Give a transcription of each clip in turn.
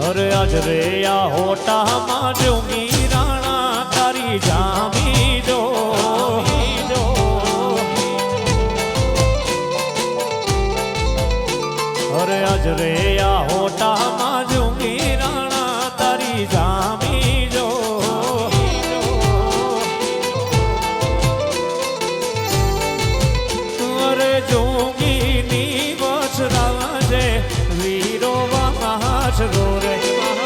અરે આજ રે આ હોટામાં જોગી રાણા તારી જામી જો અરે આજ રે આ હોટામાં જોગી રાણા તારી જામી જો અરે જોગીની વછરાજે વીરો વાછરો રે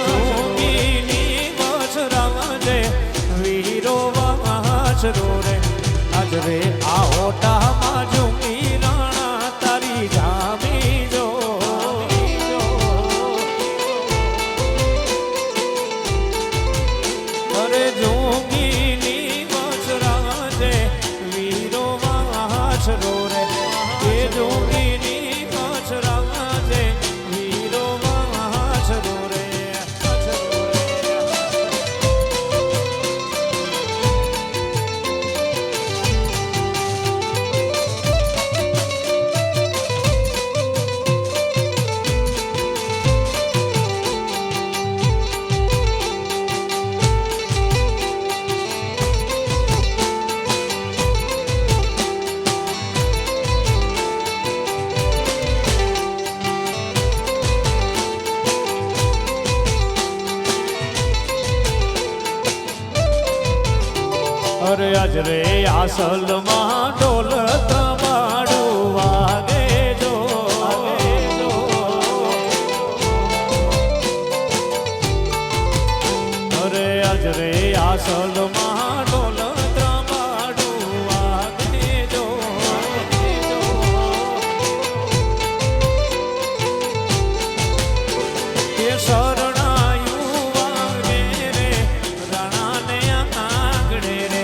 જોગીની વછરાજે વીરો વાછરો રે આજ રે આ હોટામાં જોગી રાણા તારી જામી જો અરે જોગીની વછરાજે વીરો વાછરો રે એ જોગીની વછરાજે વીરો વાછરો રે અરે આજ રે આસલમાં ઢોલ તમાડું વાગે જો અરે આજ રે આસલમાં ઢોલ તમાડું વાગે જો એ શરણાયું વાગે રે રણાને આંગણે રે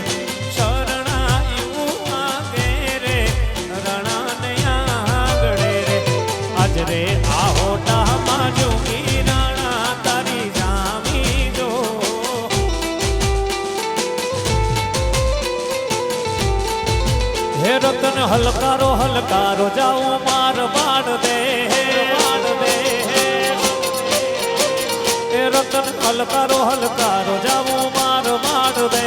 રે આ હોટામાં જોગી રાણા તારી જામી જો હે રતન હલકારો હલકારો જાઉં માર બાડ દે હે રતન હલકારો હલકારો જાઉં માર બાડ દે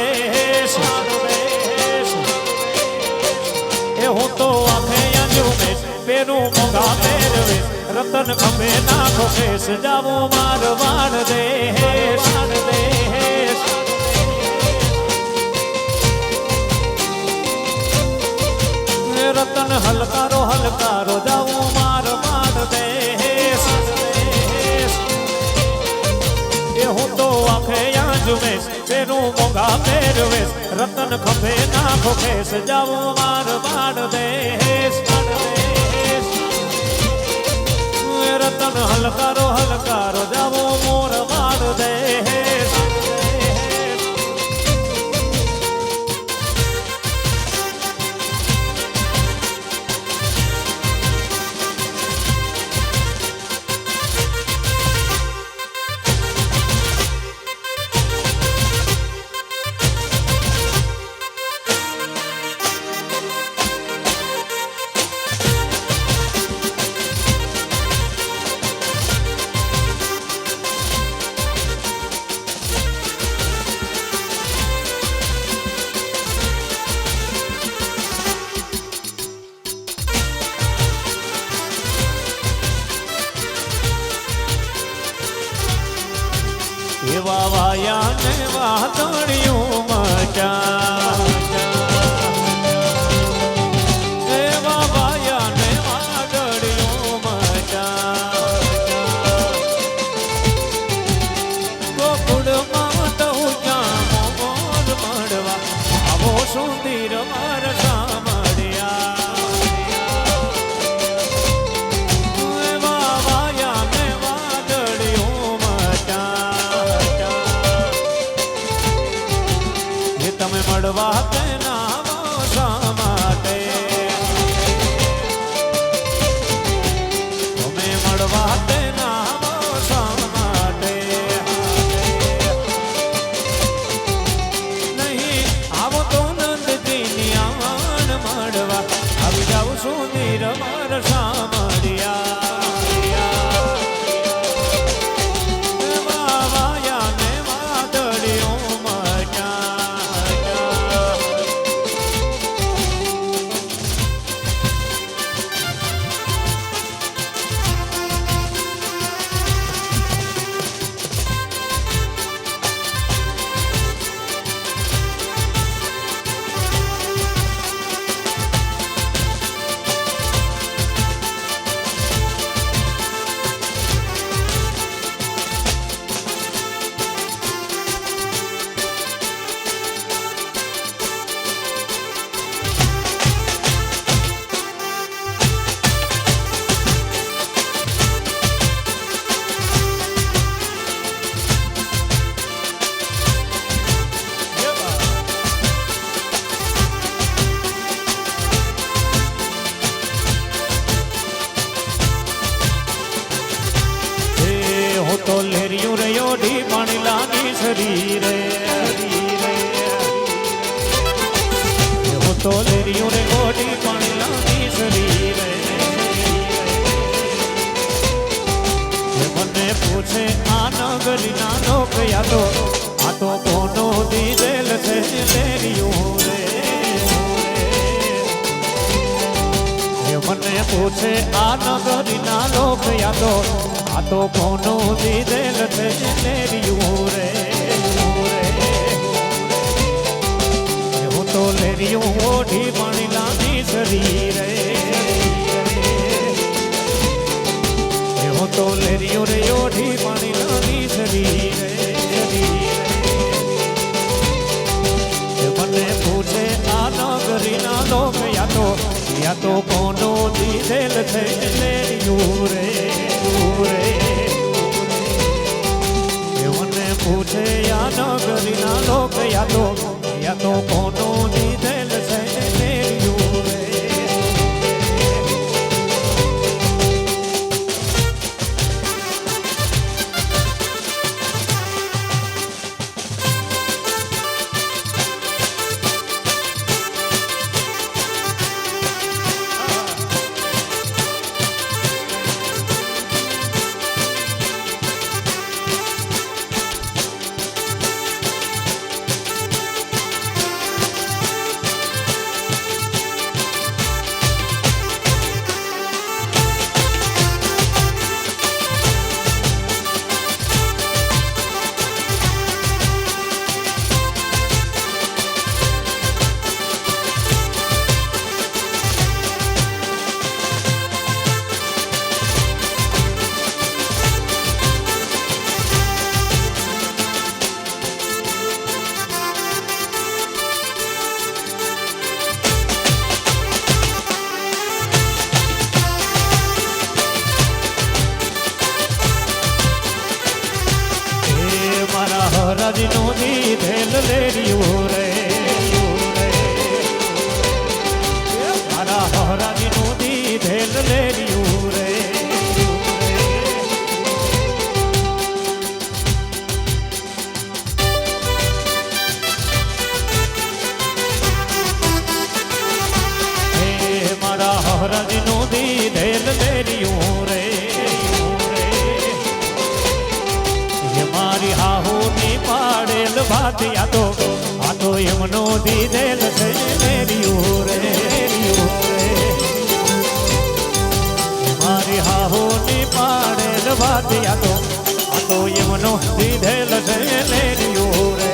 એ હું તો આંખે અંજુમેશ પેરું મોંઘા પહેરવે રતન ખંભે નાખો કેસ જાવો માર વાડ દે રતન હલકારો હલકારો જાવો માર વાડ દે એ હું તો આંખે આંજુમેશ પેરું મોંઘા પહેરવે રતન ખંભે નાખો કેસ જાવો માર વાડ દે રતન હલકારો હલકારો જાવો મોર વાડ દે એવા વાયા ને વાદળિયું મચા એવા વાયા ને વાદળિયું મચા ગોકુળમાં તો ક્યાં મોર મળવા આવો સુંદર મારસા મળ્યા એવા વાયા ને વાદળિયું મચા તમે મળવા તેના શા માટે તમે મળવા તેના શા માટે નહીં આવો તો નંદજીની આણ મળવા આવી જાઉં સુધીર માર શા મળ્યા તો લેરિયું રે ઓઢી પાણી લાની શરીરે હું તો લેરિયું રે ઓઢી પાણી લાની શરીરે મને પૂછે આ નગરી ના લોક યા તો કોનો દીધેલ છે લેરિયું રે મને પૂછે આ નગરી ના લોક યા તો કોનો દીધેલ છે લેરિયું રે હું તો લેરિયું ઓઢી પાણી લાની શરીરે હું તો લેરિયું રે ઓઢી પાણી લાની શરીરે મને પૂછે આ નગરી ના લોક યા તો કોનો દીધેલ છે લેરિયું રે મને પૂછે આ નગરી ના લોક યા તો કોનો દીધેલ છે લેરિયું રે હરાજીનો દીધેલ લેરિયું રે મારા હરાજીનો દીધેલ લેરિયું રે મારા હરાજીનો દીધેલ લેરિયું રે મારી હાહુની પાડેલ ભાત આ તો એમનો દીધેલ છે લેરિયું રે મારી હાહુની પાડેલ ભાત આ તો એમનો દીધેલ છે લેરિયું રે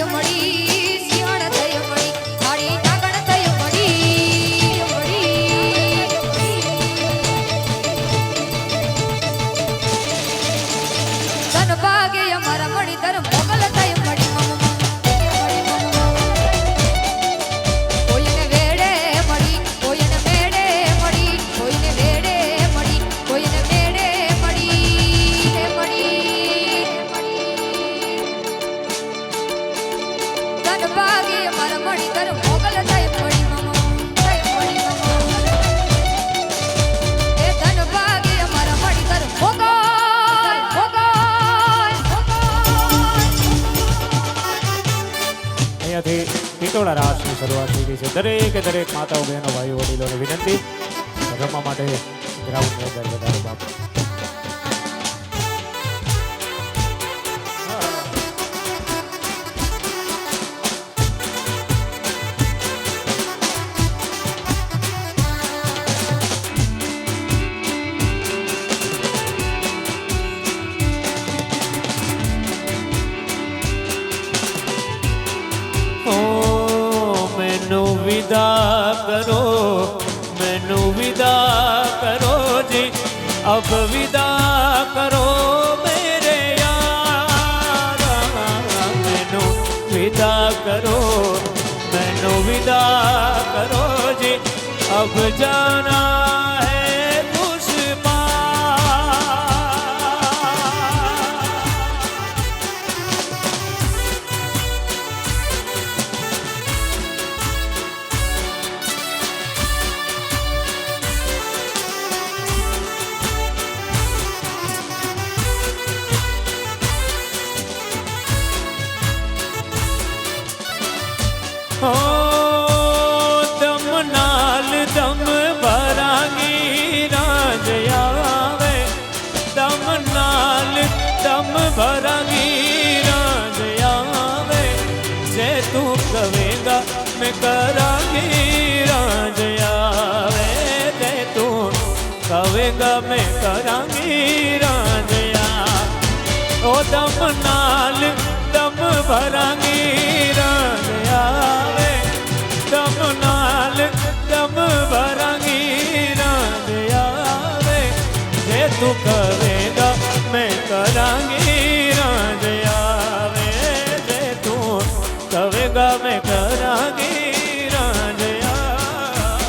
થઈ મળી શિયાળ થઈ મળી મારી નાગણ થઈ મળી ધન ભાગે અમારા મળી ધર્મ મોગલ થઈ મળી કોઈને વેડે મળી કોઈને મેડે મળી કોઈને વેડે મળી કોઈને મેડે ધન ભાગે અમારા મળી ધર્મ મોગલ થઈ મળી એ ધન ભાગે અમારા મળી ધર્મ મોગલ અહીંયાથી ટીટોળા રાસની શરૂઆત થઈ ગઈ છે. દરેક માતાઓ બહેનો ભાઈઓ વડીલોને વિનંતી રમવા માટે ગ્રાઉન્ડની અંદર વધારો બાપ. विदा करो मैनू विदा करो जी अब विदा करो मेरे यार मैनू विदा करो मैनू विदा करो जी अब जाना है कुछ हो दम नाल दम भरांगी राज आवे दम नाल दम भरांगी राज आवे जे तू कवेगा मैं करांगी राज आवे जे तू कवेगा मैं करांगी राज आवे ओ दम नाल दम भरांगी राज आवे दम नाल दम भरांगी राज आवे जे तू करेगा मैं करांगी राज आवे जे तू करेगा मैं करांगी राज आवे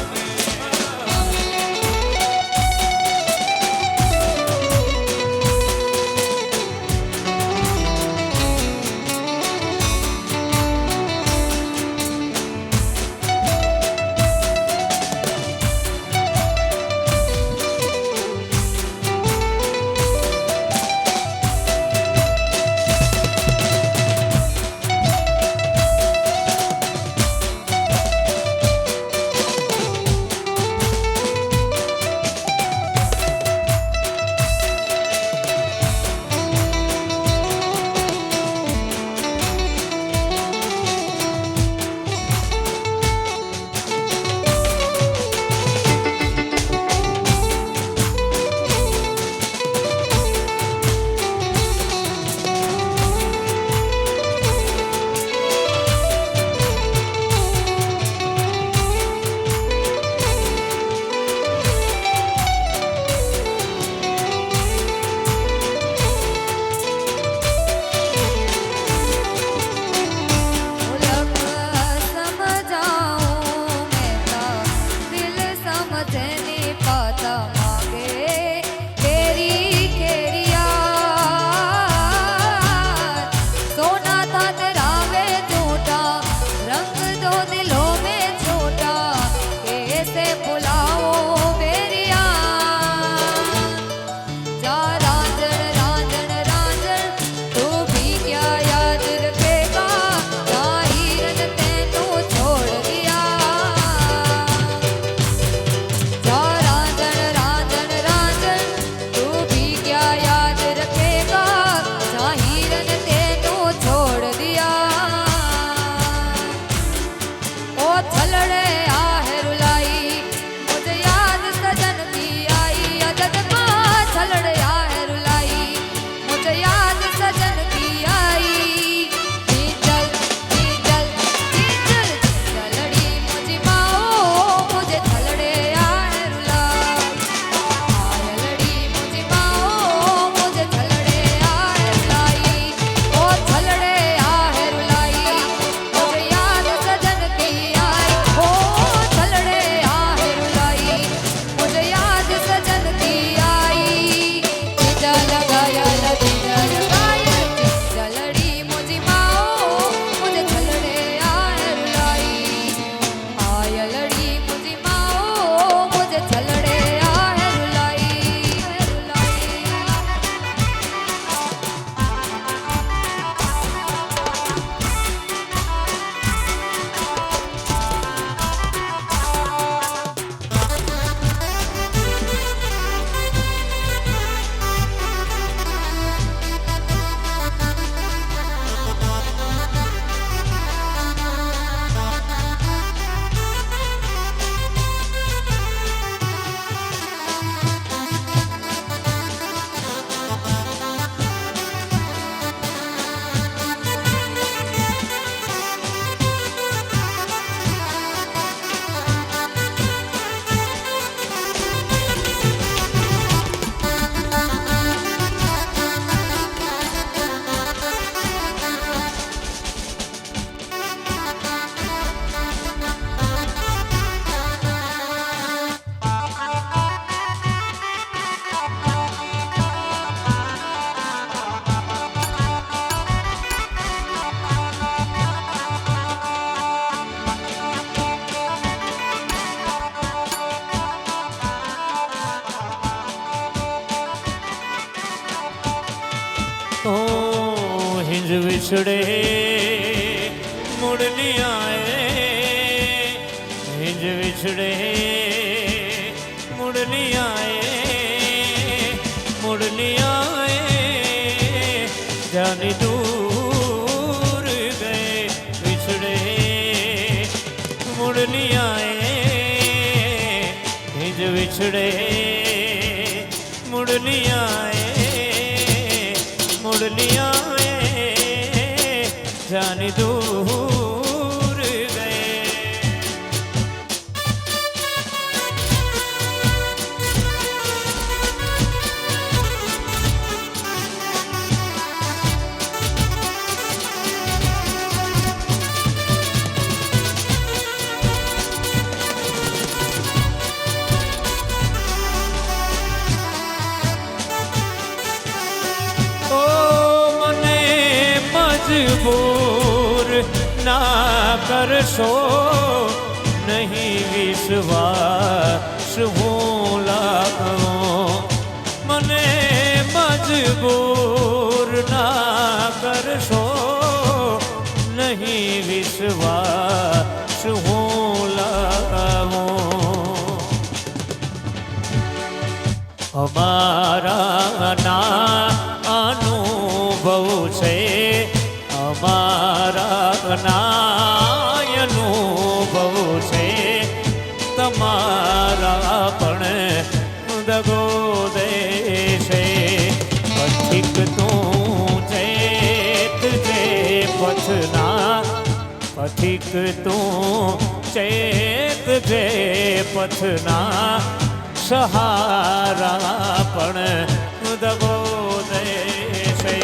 હિંજ વિછડે મુડની આએ હિંજ વિછડે મુડની આએ મુડની આએ જાની દૂર ગए વિછડે મુડની આए હિંજ વિછડે મુડની આए મુડની આए જાની દૂર ગए ઓ મને મજબૂર ના કરશો નહીં વિશ્વાસ હું લાગો મને મજબૂર ના કરશો નહીં વિશ્વાસ હું લાગો અમારા ના અનુભવ છે અમારા ના અનુભવ છે તમારા પણ દગો દેશે પથિક તું ચેત જે પથના પથિક તું ચેત જે પથના સહારા પણ દગો દેશે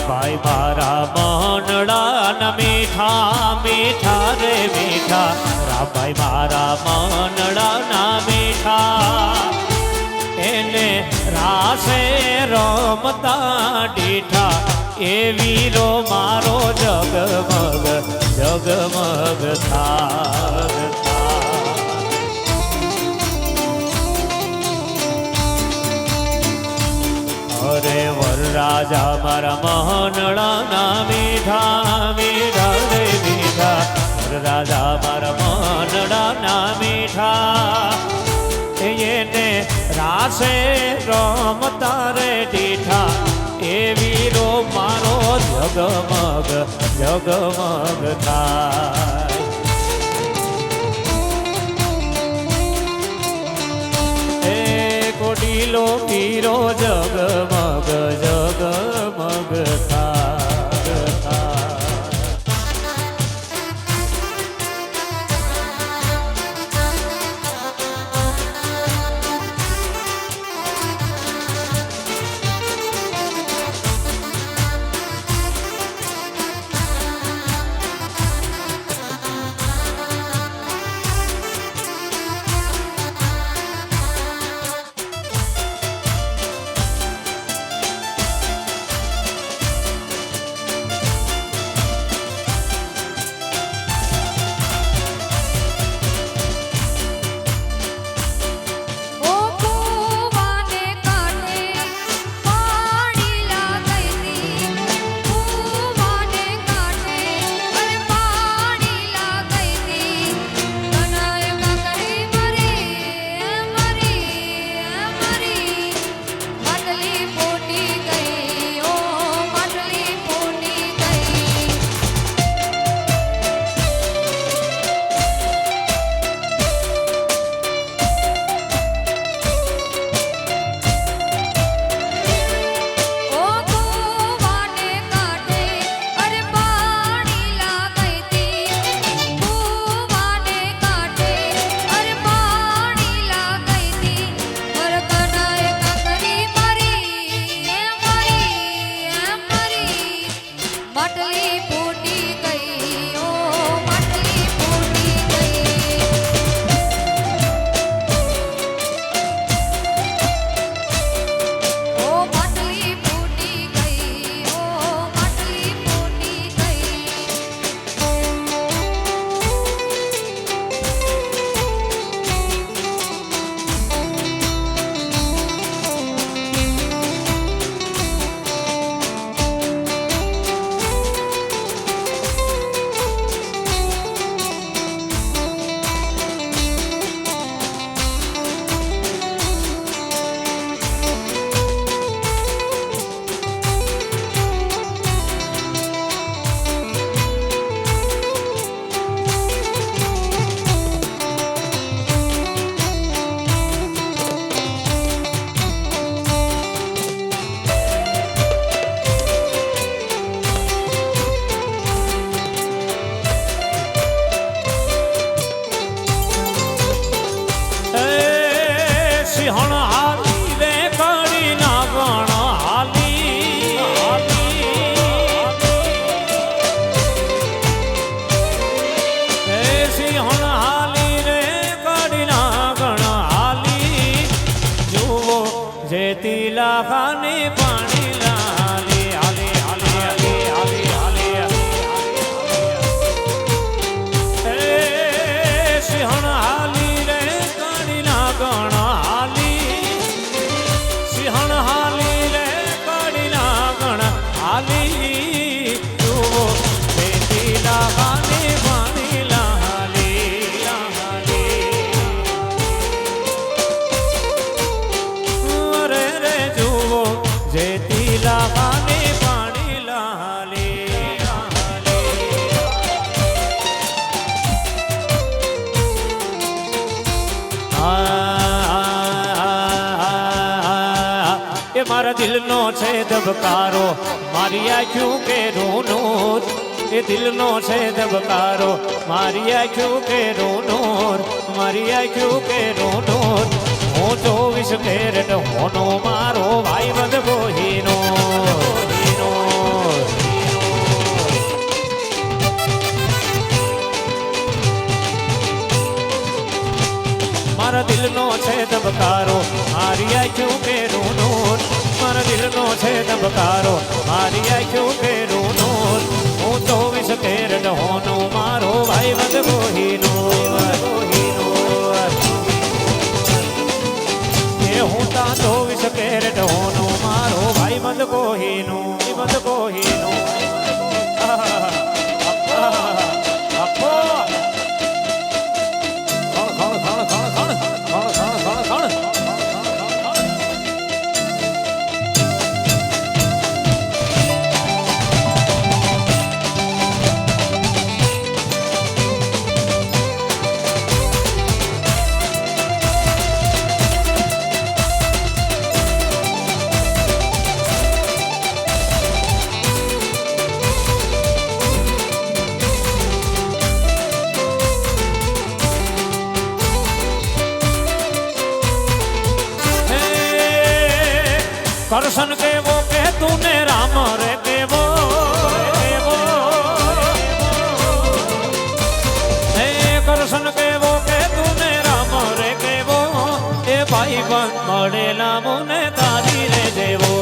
ભાઈ મારા મનડા મીઠા મીઠા રે મીઠા રામભાઈ મારા મનડા મીઠા એને રાસે રમતા ડીઠા એ વીરો મારો જગમગ જગમગ થાગ અરે વરરાજા મારા મનડા મીઠા મીઠા રે મીઠા વરરાજા મારા મનડા મીઠા એને રાસે રમતા રે ડીઠા એ વીરો મારો જગમગ જગમગ થાય એ કોડીલો પીરો જગમગ જગમગ થાય ખાને પાણી લાલે આલે આલે આલે આલે આલે એ સિંહણ હાલી રે કાણી ના ગણ હાલી સિંહણ હાલી રે કાણી ના ગણ હાલી જુઓ બેટી ના ખાને પાણી લાલે લાલે રે રે જુઓ જેતી લાને પાણી લાલે એ મારા દિલનો છે ધબકારો મારી આંખું કે રોનોર એ દિલનો છે ધબકારો મારી આંખું કે રોનોર મારી આંખું કે રોનોર હું 24 કેરેટ હોનો મારો ભાઈ બંધ બોહીનો મારા દિલનો છે ધબકારો મારી આંખો કે નૂર મારા દિલનો છે ધબકારો મારી આંખો કે નૂર હું તો વિશ કેરટ હોનો મારો ભાઈ બંધ કોહીનો એ હું તો વિશ કેરટ હોનો મારો ભાઈ બંધ કોહીનો બંધ કોહીનો करसन के वो कह तूने राम रे के वो करसन के वो कह तूने राम रे के वो ए भाई बन मड़ेला मुने तारी रे देवो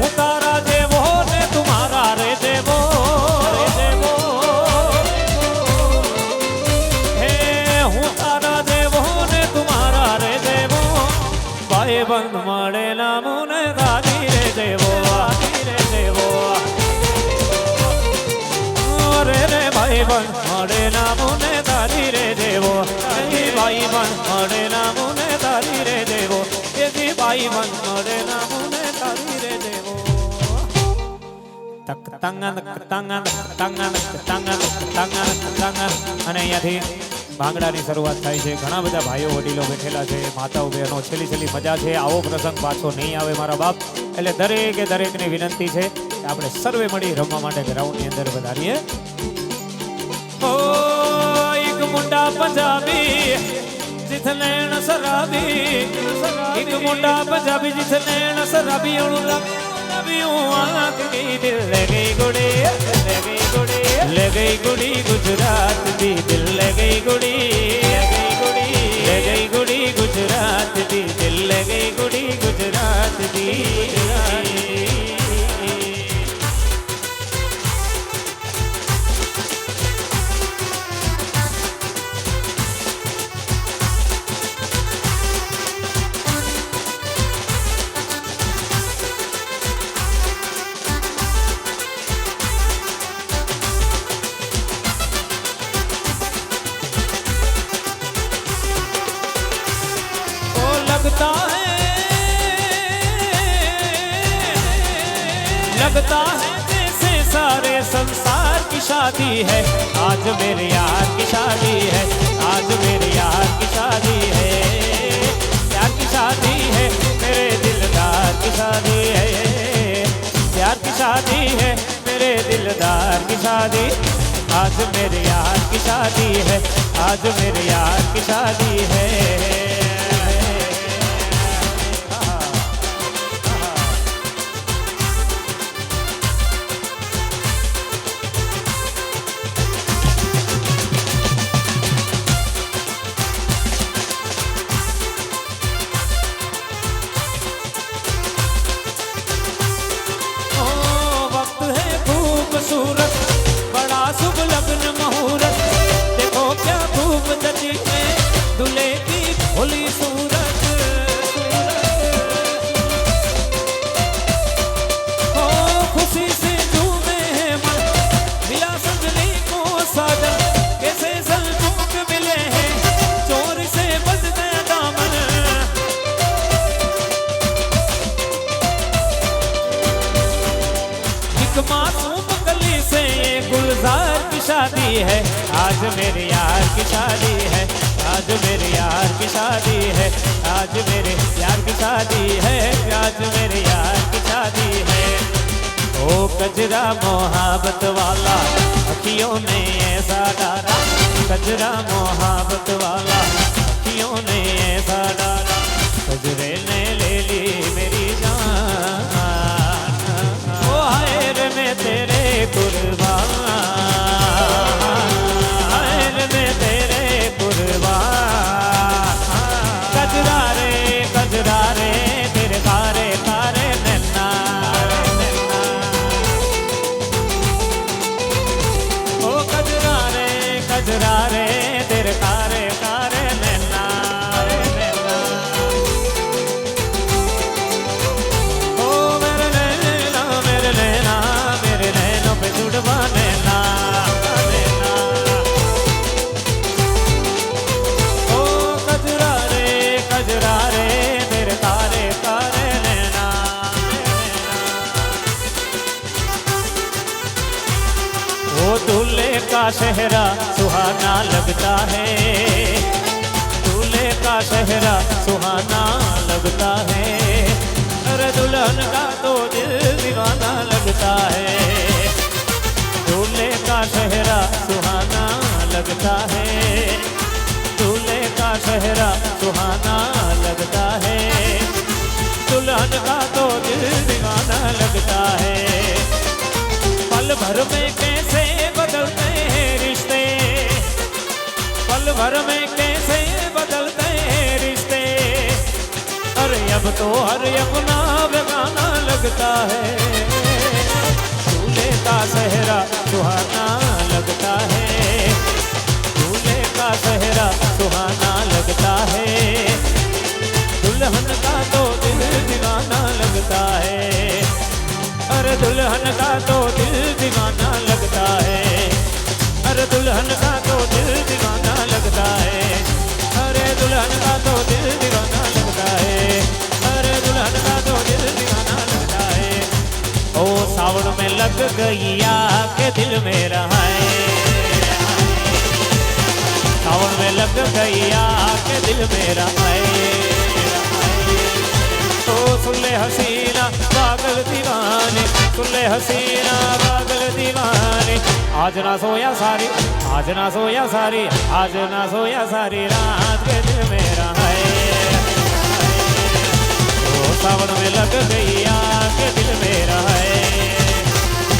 उतारा देवो ने तुम्हारा रे देवो બંધ મળેલા મુને દાદી રે દેવો રે રે ભાઈ બંધ મળેલા મુને દાદી રે દેવો ભાઈ બંધ મળેલા મુને દાદી રે દેવો એથી ભાઈ બંધ મળેલા મુને દાદી રે દેવો તક તંગન તંગન તંગન તંગન તંગન તંગન અને અહીંયાથી ભાંગડાની શરૂઆત થાય છે ઘણા બધા ભાઈઓ વડીલો બેઠેલા છે માતાઓ બહેનો છેલ્લી મજા છે આવો પ્રસંગ પાછો નહીં આવે મારા બાપ એટલે દરેકની વિનંતી છે કે આપણે સર્વે મળી રમવા માટે ગ્રાઉન્ડની અંદર વધારીએ ઓ એક મુંડા પંજાબી જીથલેણ શરાબી એક મુંડા પંજાબી જીથલેણ શરાબી ઓળું आँख की दिल ले गई गुड़ी गुजरात दी दिल ले गई गुड़ी गुजरात दी दिल ले गई गुड़ी गुजरात दी लगता है जैसे सारे संसार की शादी है आज मेरे यार की शादी है आज मेरे यार की शादी है प्यार की शादी है मेरे दिलदार की शादी है प्यार की शादी है मेरे दिलदार की शादी आज मेरे यार की शादी है आज मेरे यार की शादी है खूबसूरत बड़ा शुभ लग्न मुहूर्त देखो क्या खूब सजी है दूल्हे की भोली सूरत हो खुशी से झूमे हैं मन मिला सजने को साजन कैसे सलूक मिले हैं चोर से बच गया दामन एक मासूम से ये गुलजार की शादी है आज मेरे यार की शादी है आज मेरे यार की शादी है आज मेरे यार की शादी है आज मेरे यार की शादी है ओ कजरा मोहब्बत वाला अखियों ने ऐसा डाला कजरा मोहब्बत वाला अखियों ने ऐसा डाला कजरे ने ले ली मेरी जान ओ हाय रे मैं तेरे कुर्बान दूल्हे का सेहरा सुहाना लगता है, दूल्हे का सेहरा सुहाना लगता है, अरे दुल्हन का तो दिल दीवाना लगता है, दूल्हे का सेहरा सुहाना लगता है, दूल्हे का सेहरा सुहाना लगता है, दुल्हन का तो दिल दीवाना लगता है। पल भर में कैसे बदलते हैं रिश्ते, पल भर में कैसे बदलते हैं रिश्ते, अरे अब तो हर अपना बेगाना लगता है, दूल्हे का सेहरा सुहाना लगता है, दूल्हे का सेहरा सुहाना लगता है, दुल्हन का तो दिल दीवाना लगता है, अरे दुल्हन का तो दिल दीवाना लगता है, अरे दुल्हन का तो दिल दीवाना लगता है, अरे दुल्हन का तो दिल दीवाना लगता है, अरे दुल्हन का तो दिल दीवाना लगता है। ओ सावन में लग गई आग के दिल मेरा है, सावन में लग गई आग के दिल मेरा है, तो सुन ले हसीना पागल दीवाने, सुन ले हसीना पागल दीवाने, आज ना सोया सारी, आज ना सोया सारी, आज ना सोया सारी रात के दिल मेरा है, तो सावन में लग गई आग के दिल मेरा है,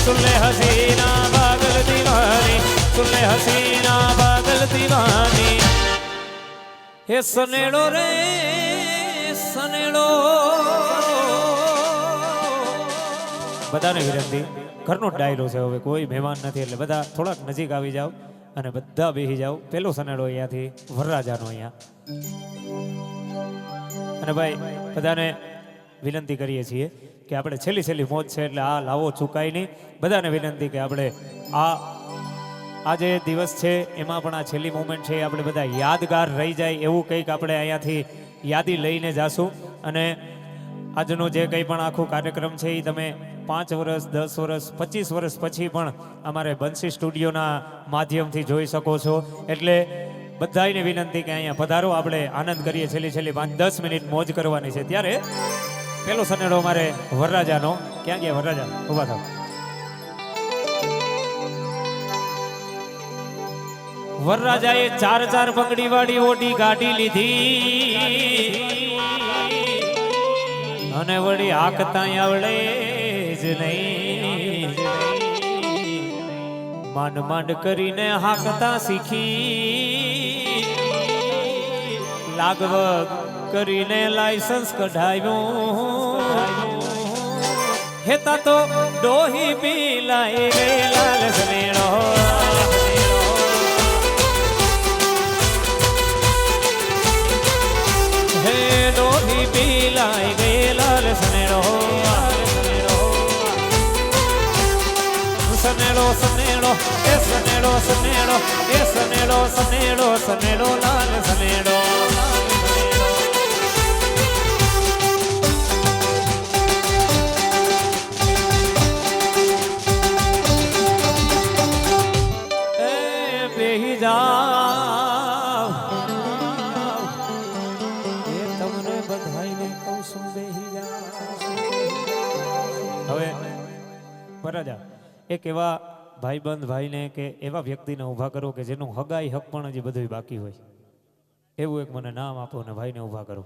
सुन ले हसीना पागल दीवानी, सुन ले हसीना पागल दीवानी, हे सनेड़ो रे सनेड़ो। બધાને વિનંતી, ઘરનો ડાયરો છે, હવે કોઈ મહેમાન નથી એટલે બધા થોડાક નજીક આવી જાઓ અને બધા બેસી જાઓ. પેલો સનેડો અહીંયાથી વરરાજાનો અહીંયા. અને ભાઈ બધાને વિનંતી કરીએ છીએ કે આપણે છેલ્લી છેલ્લી મોજ છે એટલે આ લાવો ચૂકાય નહીં. બધાને વિનંતી કે આપણે આ જે દિવસ છે એમાં પણ આ છેલ્લી મોમેન્ટ છે આપણે બધા યાદગાર રહી જાય એવું કંઈક આપણે અહીંયાથી યાદી લઈને જાશું. અને આજનો જે કંઈ પણ આખો કાર્યક્રમ છે એ તમે 5 વર્ષ 10 વર્ષ 25 વર્ષ પછી પણ અમારે બંસી સ્ટુડિયોના માધ્યમથી જોઈ શકો છો. એટલે બધાને વિનંતી કે અહીંયા પધારો, આપણે આનંદ કરીએ. છેલ્લી 5-10 મિનિટ મોજ કરવાની છે. ત્યારે પેલો સનેડો અમારે વરરાજાનો. ક્યાં ગયા વરરાજા? ઊભા થાવ. વરરાજાએ 4 પગડી વાળી ઓડી ગાડી લીધી અને વળી હાકતા આવડે જ નહીં. માંડ માંડ કરીને હાકતા શીખી, લાગવગ કરીને લાયસન્સ કઢાવ્યું. હેતા તો ડોહી બી લાઈ ગયેલા લસમેણો. હે ડોહી બી લાઈ ગયેલા લસમેણો. સનેડો સનેડો એ સનેડો સનેડો એ સનેડો સનેડો સનેડો લાલ સનેડો. એ બેહી જાવ, એ તમને બધાઈને કહું છું બેહી જાવ. હવે બરાબર એક એવા ભાઈબંધ ભાઈને કે એવા વ્યક્તિને ઊભા કરો કે જેનું હગાઈ હક પણ હજી બધું બાકી હોય. એવું એક મને નામ આપો ને ભાઈને ઊભા કરો.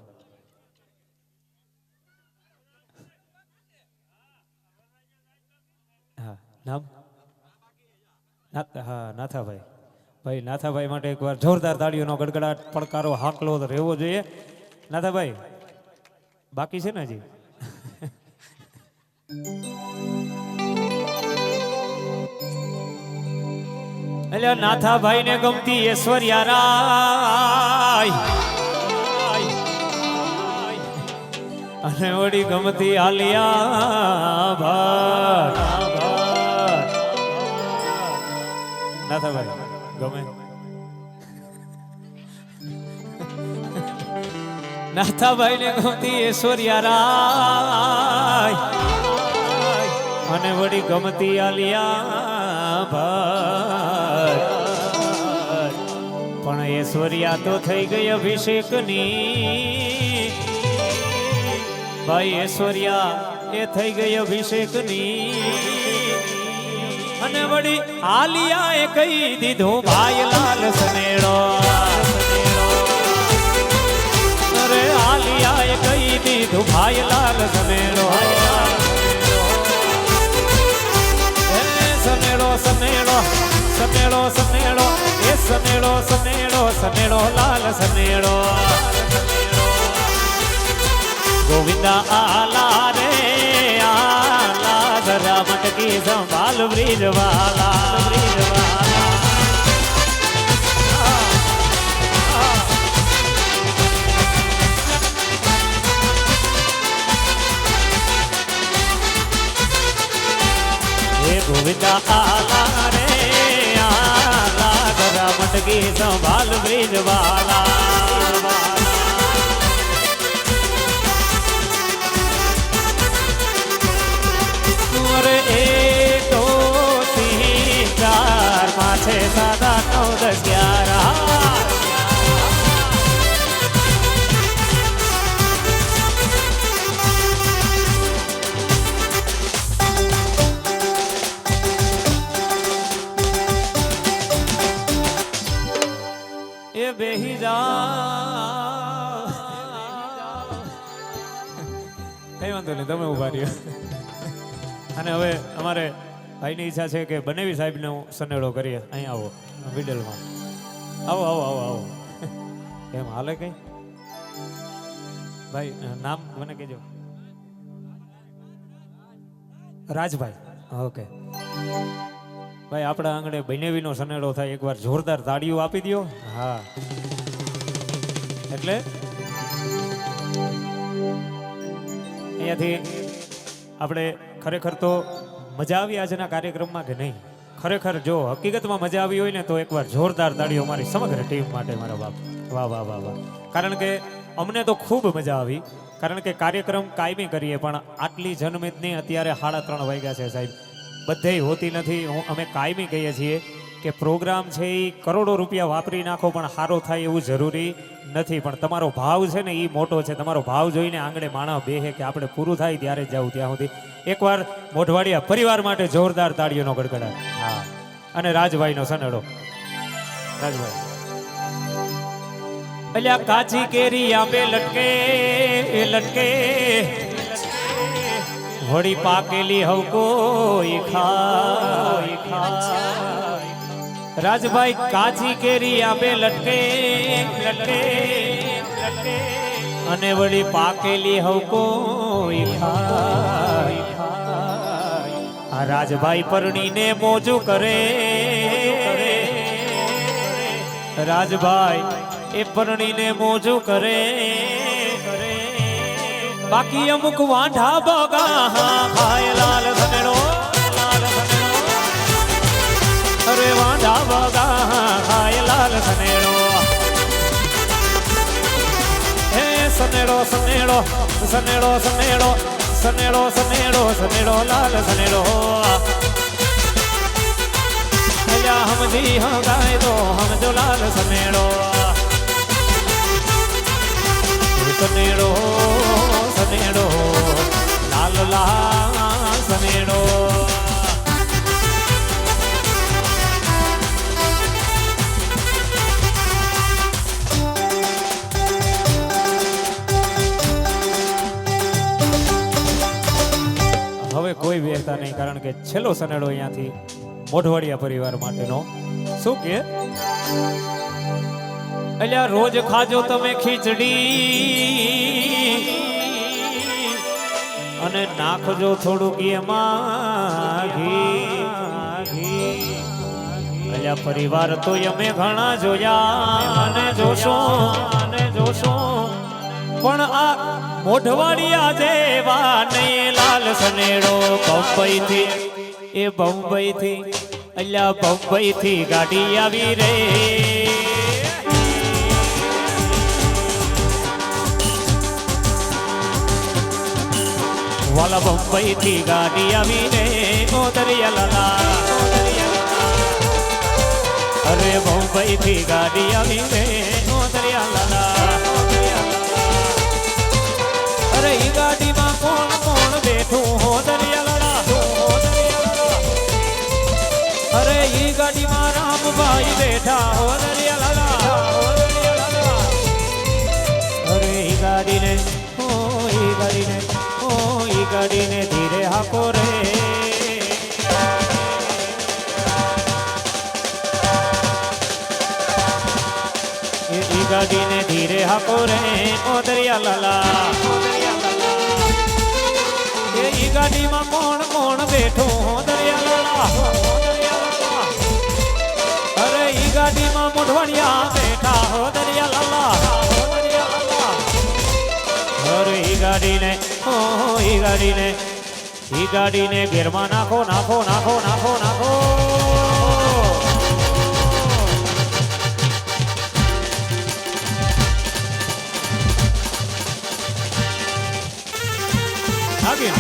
હા નામ? હા નાથાભાઈ. ભાઈ નાથાભાઈ માટે એકવાર જોરદાર તાળીઓનો ગડગડાટ પડકારો હાકલો તો રહેવો જોઈએ. નાથાભાઈ બાકી છે ને હજી? એટલે નાથાભાઈ ને ગમતી ઐશ્વર્યા રાય અને વળી ગમતી આલિયા ભટ્ટ. નાથાભાઈ ગમે? નાથાભાઈ ને ગમતી ઐશ્વર્યા રાય અને વળી ગમતી આલિયા પણ ઐશ્વર્યા તો થઈ ગઈ અભિષેકની ભાઈ ઐશ્વર્યા એ થઈ ગઈ અભિષેકની અને વળી આલિયા એ કહી દીધું ભાઈ લાલ સનેડો અરે આલિયા એ કહી દીધું ભાઈ લાલ સનેડો સનેડો સનેડો સનેડો સનેડો એ સનેડો સનેડો સનેડો લાલ સનેડો ગોવિંદા આલા રે આલા જરા મટકી સંભાલ બ્રિજવાલા ગોવિંદા આલા રે આલા જરા મટકી સંભાલ બ્રિજવાલા છે સાદા 9 10 11 એ બેહી જાઓ કઈ વાંધો નહીં તમે ઉભા રહ્યો અને હવે અમારે ભાઈની ઈચ્છા છે કે બનેવી સાહેબને સનેડો કરીએ અહીં આવો મિડલમાં આવો આવો આવો આવો એમ હાલે કઈ ભાઈ નામ મને કહેજો રાજભાઈ ઓકે ભાઈ આપણા આંગણે બનેવીનો સનેડો થાય એકવાર જોરદાર તાળીઓ આપી દો હા એટલે અહીંયાથી આપણે ખરેખર તો મજા આવી આજના કાર્યક્રમમાં કે નહીં ખરેખર જો હકીકતમાં મજા આવી હોય ને તો એકવાર જોરદાર તાળીઓ મારી સમગ્ર ટીમ માટે મારા બાપ વાહ વાહ વાહ વાહ કારણ કે અમને તો ખૂબ મજા આવી કારણ કે કાર્યક્રમ કાયમી કરીએ પણ આટલી જનમેદની અત્યારે 3:30 વાગ્યા છે સાહેબ બધે હોતી નથી અમે કાયમી કહીએ છીએ કે પ્રોગ્રામ છે એ કરોડો રૂપિયા વાપરી નાખો પણ સારો થાય એવું જરૂરી નથી પણ તમારો ભાવ છે ને એ મોટો છે તમારો ભાવ જોઈને આંગણે માણસ બેહે કે આપણે પૂરું થાય ત્યારે જ જવું ત્યાં સુધી એકવાર મોઢવાડિયા પરિવાર માટે જોરદાર તાળીઓનો ગડગડાટ હા અને રાજભાઈનો સનેડો રાજભાઈ અલ્યા કાચી કેરી આંબે લટકે લટકે વળી પાકેલી હવ કોઈ ખા રાજભાઈ કાચી કેરી આંબે લટકે લટકે લટકે અને વળી પાકેલી હવ કોઈ ખાય આ રાજભાઈ પરણીને મોજું કરે રાજભાઈ એ પરણીને મોજું કરે બાકી અમુક વાંઢા બગા ખાય લાલ સનેડો અરે વાંઢા બગા ખાય લાલ સનેડો હે સનેડો સનેડો સનેડો સનેડો સનેડો સનેડો સનેડો લાલ સનેડો અલ્યા હમજી ગાય દો હમજો લાલ સનેડો સનેડો સનેડો લાલ લાલ સનેડો હવે કોઈ વેરતા નહીં કારણ કે છેલ્લો સનેડો અહીંયાથી મોઢવાડિયા પરિવાર માટેનો શું કે અલ્યા રોજ ખાજો તમે ખીચડી અને નાખજો થોડુંક એમાં ઘી અલ્યા પરિવાર તો અમે ઘણા જોયા અને જોશો પણ આ મોઢવાડિયા જેવા નહીં લાલ સનેડો બંબઈથી એ બંબઈથી અલ્યા બંબઈથી ગાડી આવી રે વાલા બંબઈથી ગાડી આવી રે ઓ દરિયા લાલા મુંબઈથી ગાડી આવી રે ઓ દરિયા લાલા અરે ઈ ગાડીમાં કોણ કોણ બેઠું હો દરિયા લાલા અરે ઈ ગાડીમાં રામભાઈ બેઠા હો દરિયા લાલા અરે ઈ ગાડીને ઓ ઈ ગાડીને ઓ ઈ ગાડીને ધીરે હાકો રે ઈ ગાડીને ધીરે હાકો રે ઓ દરિયા લાલા ઈ ગાડીમાં કોણ કોણ બેઠું હો દરિયા લાલા અરે ઈ ગાડીમાં મોઢવાડિયા બેઠા હો દરિયા લાલા અરે ઈ ગાડીને ઓ ઈ ગાડીને બેરમાં નાખો નાખો નાખો નાખો નાખો આગળ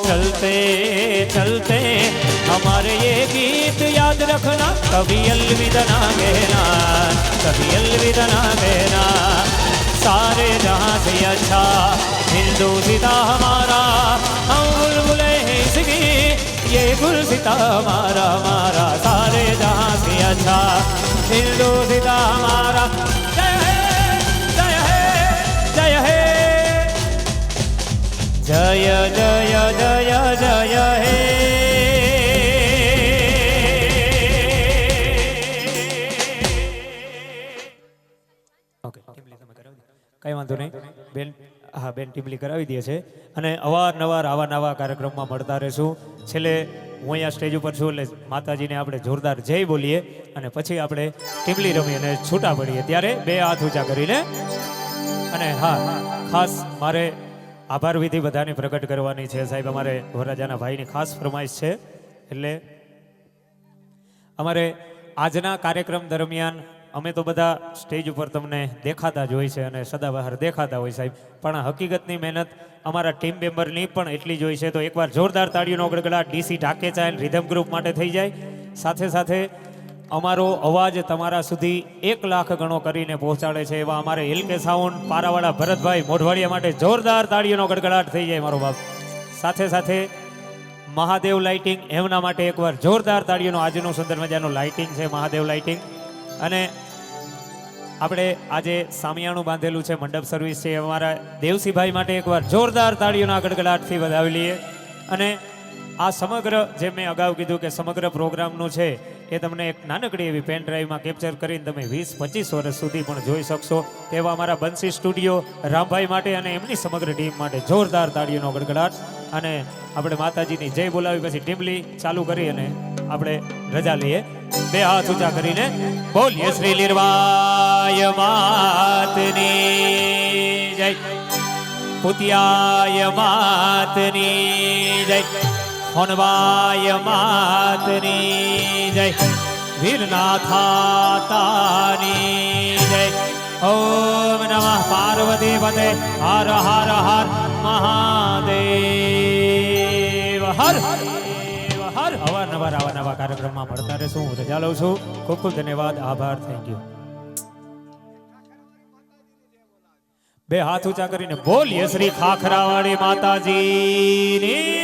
चलते चलते हमारे ये गीत याद रखना कभी अलविदा कहना कभी अलविदा कहना सारे जहाँ से अच्छा हिंदुस्तां हमारा हम बुलबुले हैं इसकी ये गुलसिता हमारा हमारा सारे जहाँ से अच्छा हिंदुस्तां हमारा जय है जय है जय जय जय जय हे ઓકે ટીમલી તમે કરાવી દો કઈ વાંધો નહીં બેન હા બેન ટીમલી કરાવી દે છે અને અવારનવાર આવા નવા કાર્યક્રમમાં મળતા રહેશું છેલ્લે હું અહીંયા સ્ટેજ ઉપર છું એટલે માતાજીને આપણે જોરદાર જય બોલીએ અને પછી આપણે ટીમલી રમી અને છૂટા પડીએ ત્યારે બે હાથ ઊંચા કરીને અને હા ખાસ મારે આભાર વિધિ બધાને પ્રગટ કરવાની છે સાહેબ અમારે વરરાજાના ભાઈની ખાસ ફરમાઈશ છે એટલે અમારે આજના કાર્યક્રમ દરમિયાન અમે તો બધા સ્ટેજ ઉપર તમને દેખાતા જ હોય છે અને સદાબહાર દેખાતા હોય સાહેબ પણ હકીકતની મહેનત અમારા ટીમ મેમ્બરની પણ એટલી જ હોય છે તો એકવાર જોરદાર તાળીઓનો ગડગડાટ ડીસી ઢાકેચા એન્ડ રિધમ ગ્રુપ માટે થઈ જાય સાથે સાથે અમારો અવાજ તમારા સુધી 1 લાખ ગણો કરીને પહોંચાડે છે એવા અમારે એલકે સાઉન્ડ પારાવાળા ભરતભાઈ મોઢવાડિયા માટે જોરદાર તાળીઓનો ગડગડાટ થઈ જાય મારો બાપ સાથે સાથે મહાદેવ લાઇટિંગ એમના માટે એકવાર જોરદાર તાળીઓનો આજનું સુંદર મજાનું લાઇટિંગ છે મહાદેવ લાઇટિંગ અને આપણે આજે સામિયાણું બાંધેલું છે મંડપ સર્વિસ છે અમારા દેવસીભાઈ માટે એકવાર જોરદાર તાળીઓના ગડગડાટથી વધાવી લઈએ અને આ સમગ્ર જે મેં અગાઉ કીધું કે સમગ્ર પ્રોગ્રામનું છે એ તમને એક નાનકડી એવી પેન ડ્રાઈવમાં કેપ્ચર કરીને તમે 20-25 વર્ષ સુધી પણ જોઈ શકશો તેવા અમારા બંસી સ્ટુડિયો રામભાઈ માટે અને એમની સમગ્ર ટીમ માટે જોરદાર તાળીઓનો ગડગડાટ અને આપણે માતાજીની જય બોલાવી પછી ટીમલી ચાલુ કરી અને આપણે રજા લઈએ બે હાથ ઊંચા કરીને બોલીએ શ્રી લીરવાય માતની જય પુતિયાય માતની જય હોનવાય માતની જય વીરનાથાતાની જય ઓમ નમઃ પાર્વતી પતે હર હર હર મહાદેવ હર હર અવારનવાર આવા નવા કાર્યક્રમમાં મળતા રહેશું હું રજા લઉં છું ખૂબ ખૂબ ધન્યવાદ આભાર થેન્ક યુ બે હાથ ઊંચા કરીને બોલીએ શ્રી ખાખરાવાળી માતાજીની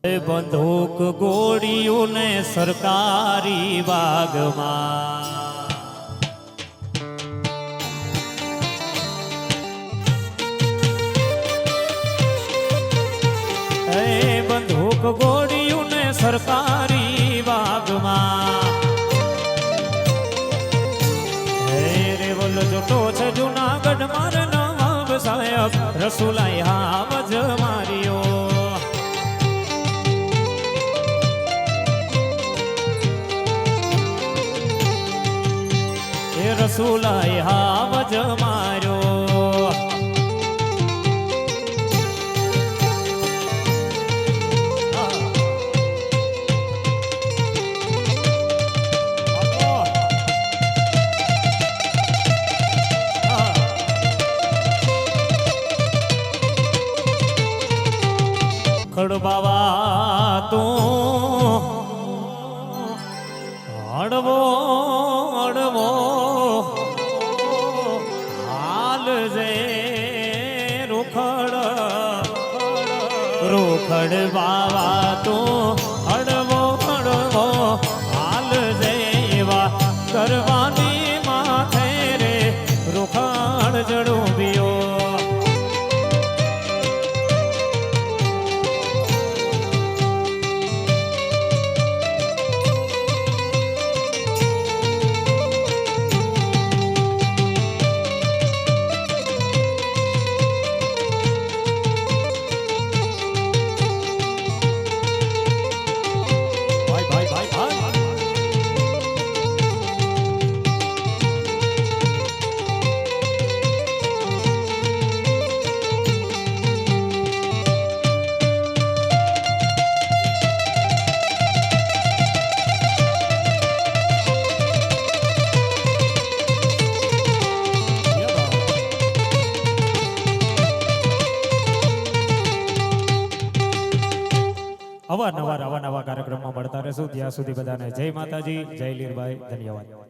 બંદૂક ગોળીયું ને સરકારી બાગમાં એ બંદૂક ગોળીયું ને સરકારી બાગમાં એ રેવલ જોટો છે જુનાગઢ મારે નવાબ સાહેબ રસુલાઈ હાવજ માર્યો રસુલાઈ હાવજ માર્યો ખડબાવા તું હળવો હળવો હાલ જે રોખડ બાવા તું હળવો હળવો હાલ જેવા કરવાની માથે રે રોખડ જડુંબિયો અવારનવાર આવા નવા કાર્યક્રમમાં મળતા રહેશું. ત્યાં સુધી બધાને જય માતાજી, જય લીરભાઈ, ધન્યવાદ.